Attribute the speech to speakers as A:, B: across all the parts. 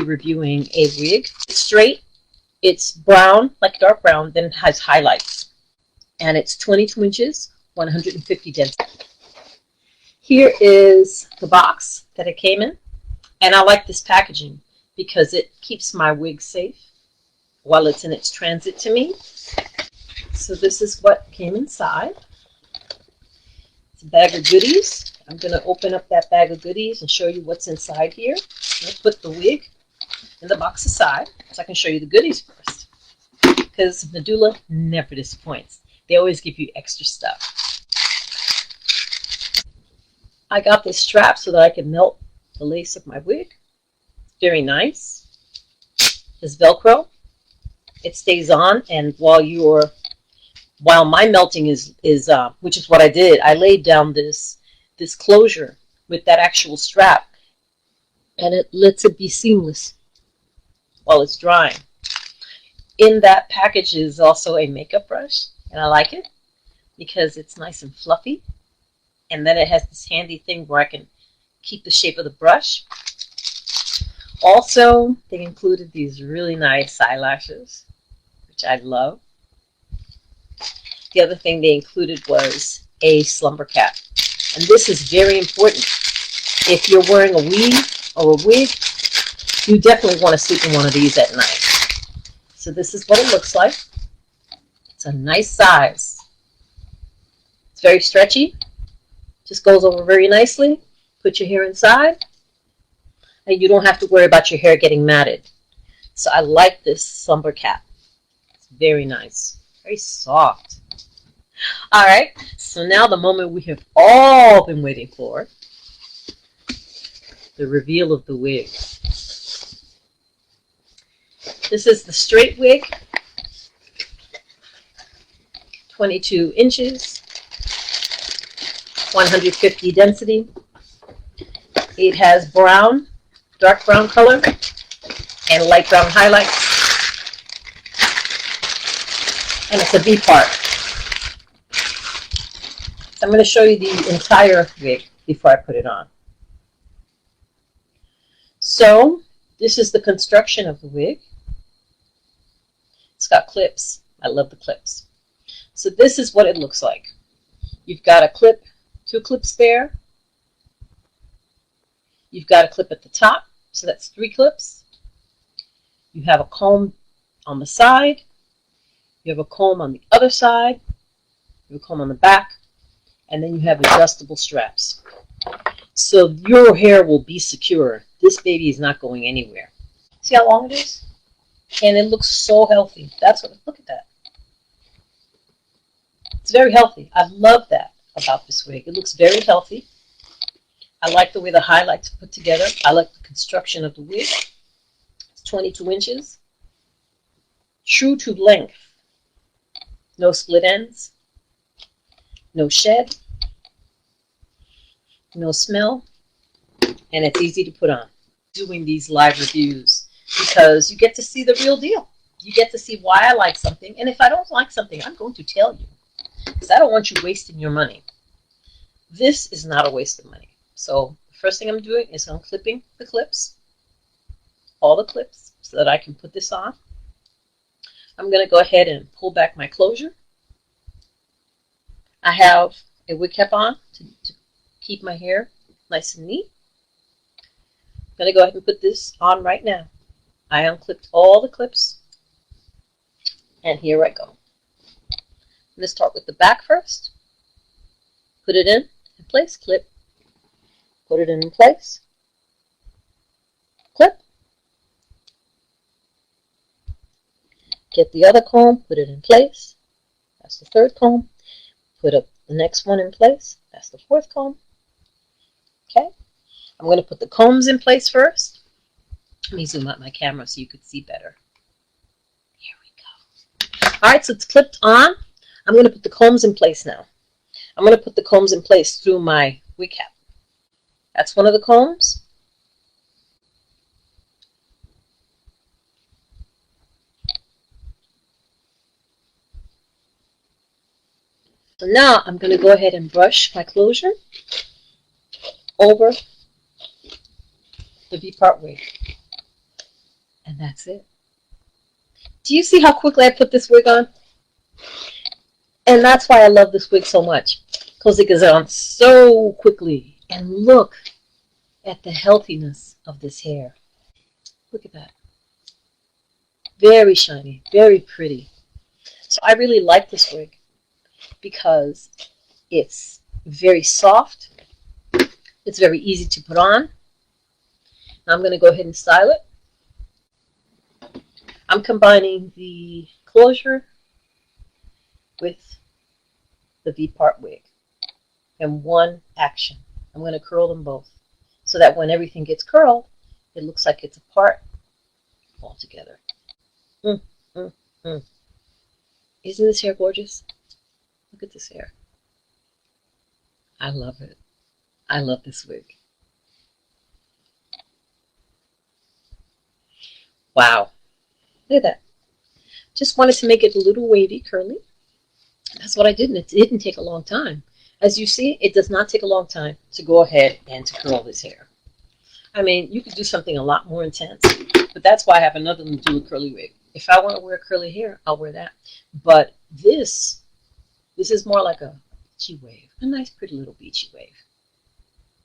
A: be reviewing a wig. It's straight, it's brown, like dark brown, then it has highlights. And it's 22 inches, 150 density. Here is the box that it came in. And I like this packaging because it keeps my wig safe while it's in its transit to me. So this is what came inside. It's a bag of goodies. I'm going to open up that bag of goodies and show you what's inside here. Let's put the wig in the box aside so I can show you the goodies first. Because Nadula never disappoints. They always give you extra stuff. I got this strap so that I can melt the lace of my wig. Very nice. It's Velcro. It stays on, and while my melting is which is what I did, I laid down this closure with that actual strap, and it lets it be seamless while it's drying. In that package is also a makeup brush, and I like it because it's nice and fluffy, and then it has this handy thing where I can keep the shape of the brush. Also, they included these really nice eyelashes, which I love. The other thing they included was a slumber cap. And this is very important. If you're wearing a weave or a wig, you definitely want to sleep in one of these at night. So this is what it looks like. It's a nice size. It's very stretchy. Just goes over very nicely. Put your hair inside. And you don't have to worry about your hair getting matted. So I like this slumber cap. It's very nice. Very soft. Alright, so now the moment we have all been waiting for. The reveal of the wig. This is the straight wig. 22 inches. 150 density. It has brown, dark brown color, and light brown highlights. And it's a V part. I'm going to show you the entire wig before I put it on. So this is the construction of the wig. It's got clips. I love the clips. So this is what it looks like. You've got a clip, 2 clips there. You've got a clip at the top, so that's 3 clips. You have a comb on the side. You have a comb on the other side. You have a comb on the back. And then you have adjustable straps. So your hair will be secure. This baby is not going anywhere. See how long it is? And it looks so healthy. That's what, look at that. It's very healthy. I love that about this wig. It looks very healthy. I like the way the highlights are put together. I like the construction of the wig. It's 22 inches. True to length. No split ends. No shed. No smell. And it's easy to put on. Doing these live reviews because you get to see the real deal. You get to see why I like something. And if I don't like something, I'm going to tell you. Because I don't want you wasting your money. This is not a waste of money. So the first thing I'm doing is unclipping the clips, all the clips, so that I can put this on. I'm going to go ahead and pull back my closure. I have a wig cap on to keep my hair nice and neat. I'm going to go ahead and put this on right now. I unclipped all the clips, and here I go. I'm going to start with the back first. Put it in place, clip. Put it in place. Clip. Get the other comb, put it in place. That's the 3rd comb. Put up the next one in place. That's the 4th comb. Okay. I'm going to put the combs in place first. Let me zoom out my camera so you could see better. Here we go. Alright, so it's clipped on. I'm going to put the combs in place now. I'm going to put the combs in place through my wig cap. That's one of the combs. So now I'm going to go ahead and brush my closure over the V-part wig. And that's it. Do you see how quickly I put this wig on? And that's why I love this wig so much, because it goes on so quickly. And look at the healthiness of this hair. Look at that. Very shiny, very pretty. So I really like this wig because it's very soft. It's very easy to put on. Now I'm going to go ahead and style it. I'm combining the closure with the vpartwig in one action. I'm going to curl them both so that when everything gets curled, it looks like it's apart all together. Isn't this hair gorgeous? Look at this hair. I love it. I love this wig. Wow. Look at that. Just wanted to make it a little wavy, curly. That's what I did, and it didn't take a long time. As you see, it does not take a long time to go ahead and to curl this hair. I mean, you could do something a lot more intense, but that's why I have another Nadula curly wig. If I want to wear curly hair, I'll wear that. But this is more like a beachy wave, a nice, pretty little beachy wave.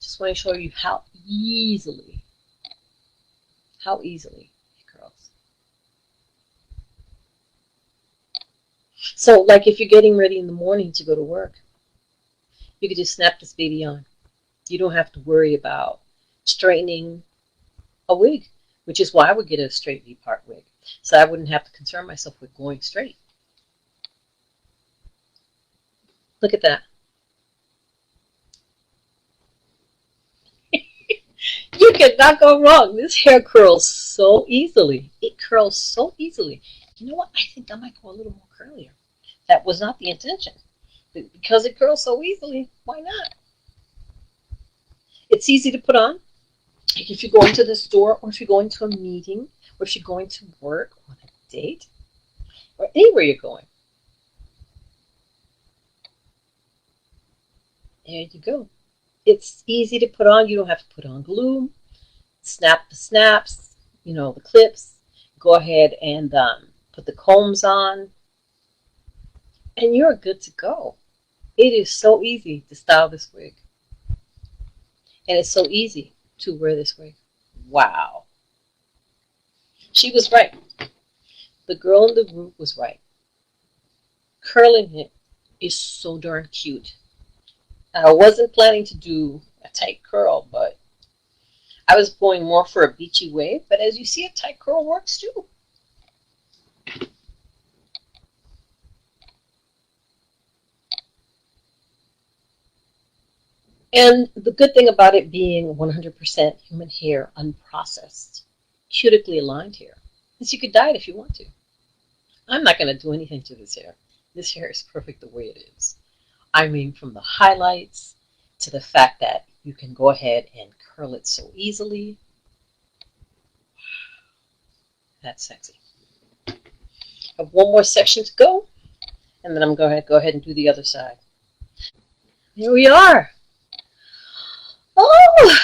A: Just want to show you how easily it curls. So, like if you're getting ready in the morning to go to work, you could just snap this baby on. You don't have to worry about straightening a wig, which is why I would get a straight V-part wig. So I wouldn't have to concern myself with going straight. Look at that. You cannot go wrong. This hair curls so easily. It curls so easily. You know what? I think I might go a little more curlier. That was not the intention. But because it curls so easily, why not? It's easy to put on. If you're going to the store, or if you're going to a meeting, or if you're going to work on a date, or anywhere you're going. There you go. It's easy to put on. You don't have to put on glue. Snap the snaps, you know, the clips. Go ahead and put the combs on. And you're good to go. It is so easy to style this wig. And it's so easy to wear this wig. Wow. She was right. The girl in the group was right. Curling it is so darn cute. I wasn't planning to do a tight curl, but I was going more for a beachy wave. But as you see, a tight curl works too. And the good thing about it being 100% human hair, unprocessed, cutically aligned hair, is you could dye it if you want to. I'm not going to do anything to this hair. This hair is perfect the way it is. I mean, from the highlights to the fact that you can go ahead and curl it so easily. That's sexy. I have one more section to go, and then I'm going to go ahead and do the other side. Here we are. Oh,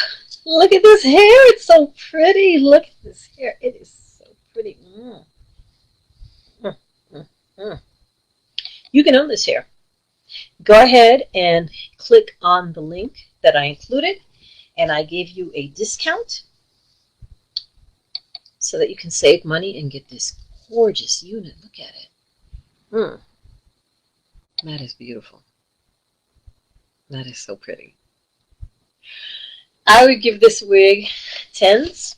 A: look at this hair. It's so pretty. Look at this hair. It is so pretty. You can own this hair. Go ahead and click on the link that I included, and I gave you a discount so that you can save money and get this gorgeous unit. Look at it. That is beautiful. That is so pretty. I would give this wig 10s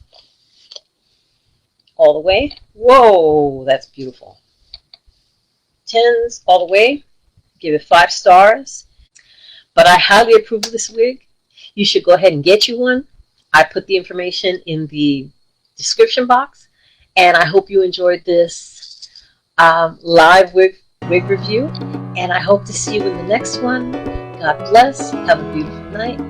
A: all the way. Whoa, that's beautiful. 10s all the way. Give it 5 stars. But I highly approve of this wig. You should go ahead and get you one. I put the information in the description box. And I hope you enjoyed this live wig review. And I hope to see you in the next one. God bless. Have a beautiful night.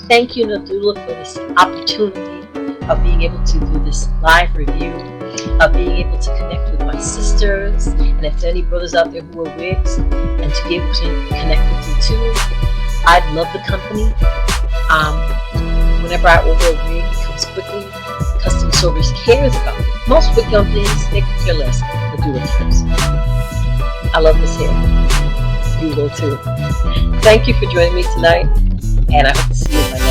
A: Thank you, Nadula, for this opportunity of being able to do this live review, of being able to connect with my sisters, and if there are any brothers out there who wear wigs, and to be able to connect with you too. I love the company. Whenever I order a wig, it comes quickly. Custom service cares about it. Most wig companies, they could care less. Nadula cares. I love this hair. You will too. Thank you for joining me tonight, and I hope to see you in my